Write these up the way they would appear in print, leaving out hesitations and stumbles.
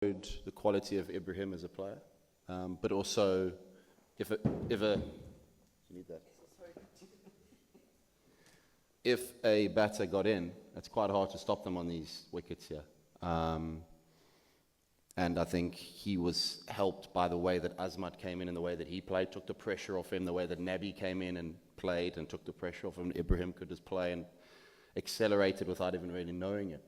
the quality of Ibrahim as a player, but also if a batter got in, it's quite hard to stop them on these wickets here. And I think he was helped by the way that Azmat came in and the way that he played, took the pressure off him, the way that Nabi came in and played and took the pressure off him. Ibrahim could just play and accelerated without even really knowing it.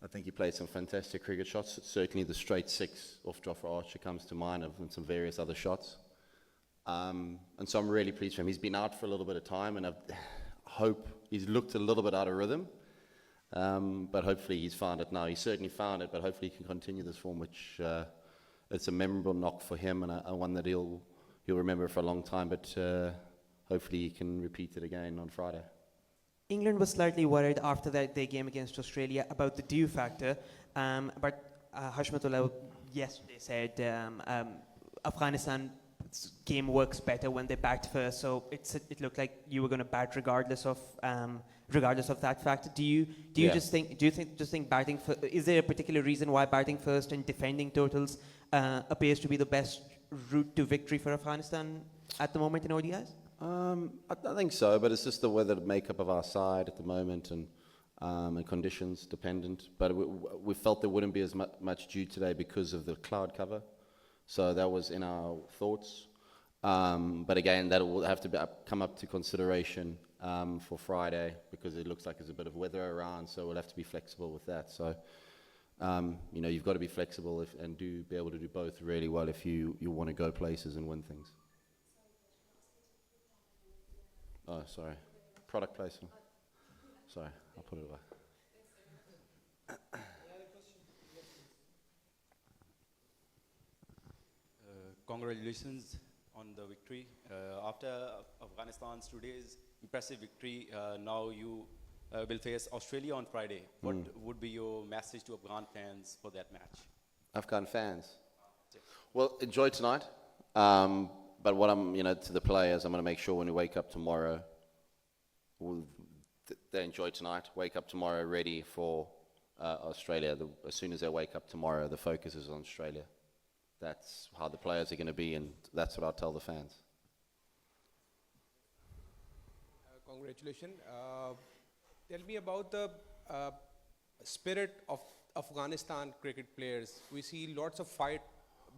I think he played some fantastic cricket shots. Certainly the straight six off Jofra Archer comes to mind, and some various other shots. And so I'm really pleased for him. He's been out for a little bit of time, and I hope he's looked a little bit out of rhythm. But hopefully he's found it now. He certainly found it, but hopefully he can continue this form, which it's a memorable knock for him, and one that he'll remember for a long time. But hopefully he can repeat it again on Friday. England was slightly worried after their game against Australia about the dew factor, but Hashmatullah yesterday said Afghanistan's game works better when they backed first, so it looked like you were going to bat regardless of that factor. Do you think batting is there a particular reason why batting first and defending totals appears to be the best route to victory for Afghanistan at the moment in ODIs? I think so, but it's just the weather makeup of our side at the moment and conditions dependent. But we felt there wouldn't be as much dew today because of the cloud cover. So that was in our thoughts. But again, that will have to come up to consideration for Friday because it looks like there's a bit of weather around, so we'll have to be flexible with that. So, you've got to be flexible and be able to do both really well if you want to go places and win things. Oh, sorry. Product placement. Sorry, I'll put it away. Congratulations on the victory. After Afghanistan's today's impressive victory, now you will face Australia on Friday. What would be your message to Afghan fans for that match? Afghan fans? Well, enjoy tonight. But what to the players, I'm going to make sure when we wake up tomorrow, they enjoy tonight, wake up tomorrow ready for Australia. As soon as they wake up tomorrow, the focus is on Australia. That's how the players are going to be, and that's what I'll tell the fans. Congratulations. Tell me about the spirit of Afghanistan cricket players. We see lots of fight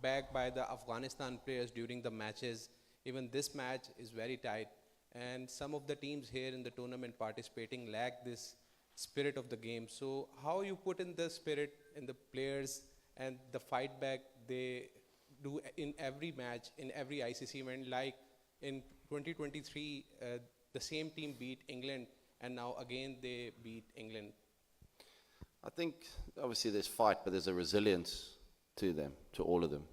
back by the Afghanistan players during the matches. Even this match is very tight, and some of the teams here in the tournament participating lack this spirit of the game. So how you put in the spirit in the players and the fight back they do in every match, in every ICC event, like in 2023, the same team beat England, and now again they beat England? I think obviously there's fight, but there's a resilience to them, to all of them.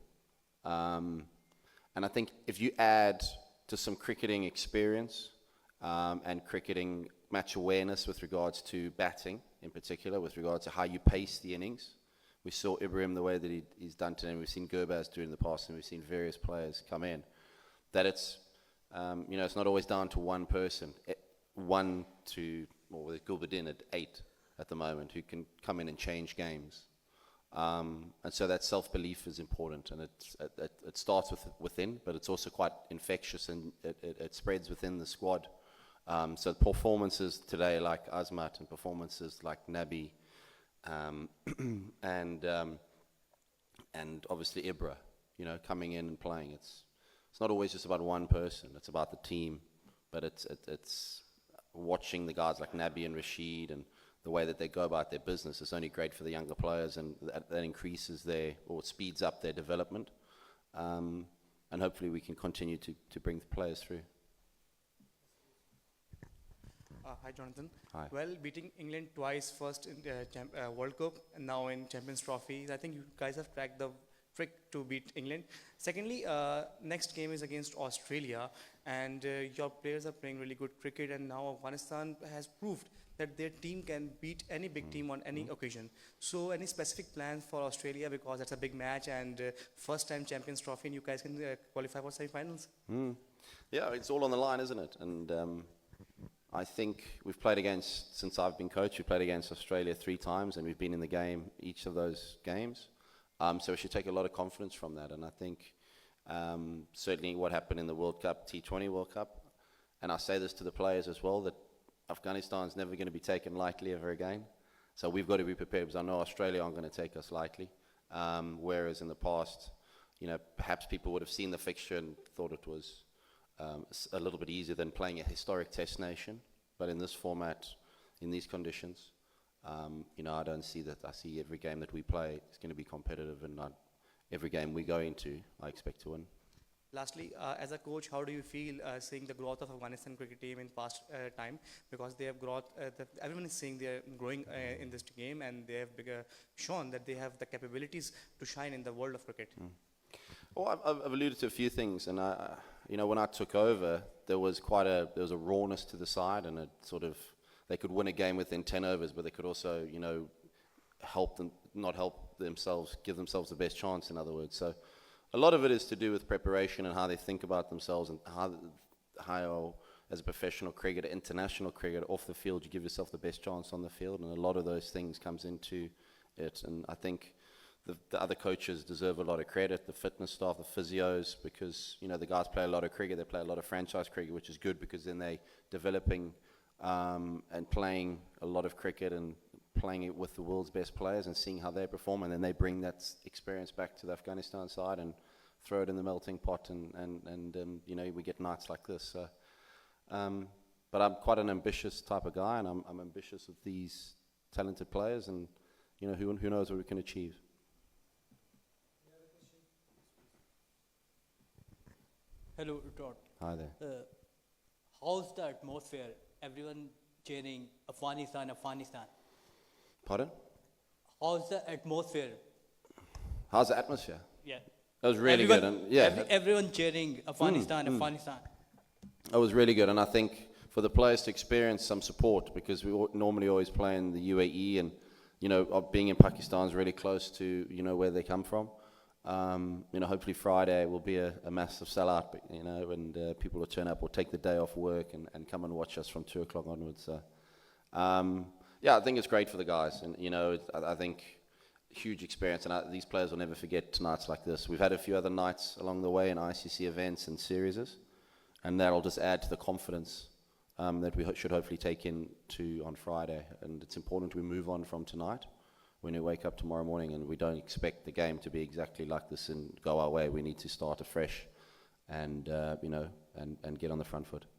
And I think if you add to some cricketing experience and cricketing match awareness with regards to batting in particular, with regards to how you pace the innings. We saw Ibrahim the way that he's done today, and we've seen Gurbaz do it in the past, and we've seen various players come in. That it's, it's not always down to one person. With Gulbuddin at 8 at the moment, who can come in and change games. And so that self-belief is important, and it starts within, but it's also quite infectious, and it spreads within the squad. So performances today like Azmat and performances like Nabi, and obviously Ibra, coming in and playing. It's not always just about one person. It's about the team, but it's watching the guys like Nabi and Rashid and the way that they go about their business is only great for the younger players, and that increases speeds up their development. And hopefully we can continue to bring the players through. Hi, Jonathan. Hi. Well, beating England twice, first in the World Cup and now in Champions Trophy, I think you guys have cracked the trick to beat England. Secondly, next game is against Australia, and your players are playing really good cricket, and now Afghanistan has proved that their team can beat any big team on any occasion. So any specific plans for Australia, because that's a big match and first time Champions Trophy, and you guys can qualify for semi-finals? Yeah, it's all on the line, isn't it? And I think we've played against, since I've been coach, we've played against Australia 3 times, and we've been in the game each of those games. So we should take a lot of confidence from that. And I think certainly what happened in the World Cup, T20 World Cup, and I say this to the players as well, that Afghanistan's never going to be taken lightly ever again. So we've got to be prepared, because I know Australia aren't going to take us lightly. Whereas in the past, perhaps people would have seen the fixture and thought it was a little bit easier than playing a historic test nation. But in this format, in these conditions, I don't see that. I see every game that we play is going to be competitive, and every game we go into, I expect to win. Lastly, as a coach, how do you feel seeing the growth of Afghanistan cricket team in past time? Because they have growth, everyone is seeing they're growing in this game, and they have shown that they have the capabilities to shine in the world of cricket. Well, I've alluded to a few things, and when I took over, there was a rawness to the side, and they could win a game within 10 overs, but they could also, give themselves the best chance, in other words. So a lot of it is to do with preparation and how they think about themselves, and how as a professional cricketer, international cricketer, off the field, you give yourself the best chance on the field, and a lot of those things comes into it. And I think the other coaches deserve a lot of credit, the fitness staff, the physios, because, the guys play a lot of cricket, they play a lot of franchise cricket, which is good, because then they're developing and playing a lot of cricket and playing it with the world's best players and seeing how they perform, and then they bring that experience back to the Afghanistan side and throw it in the melting pot, and we get nights like this. So, but I'm quite an ambitious type of guy, and I'm ambitious with these talented players, and who knows what we can achieve. Hello, Trott. Hi there. How's the atmosphere? Everyone cheering Afghanistan, Afghanistan. Pardon? How's the atmosphere? How's the atmosphere? Yeah. That was really good. And Everyone cheering Afghanistan, Afghanistan. That was really good, and I think for the players to experience some support, because we normally always play in the UAE, and being in Pakistan is really close to where they come from. Hopefully Friday will be a massive sellout, and people will turn up or take the day off work and come and watch us from 2 o'clock onwards. So, I think it's great for the guys, and I think huge experience, and these players will never forget nights like this. We've had a few other nights along the way in ICC events and series, and that'll just add to the confidence that we should hopefully take into on Friday. And it's important we move on from tonight. When we wake up tomorrow morning, and we don't expect the game to be exactly like this and go our way, we need to start afresh and get on the front foot.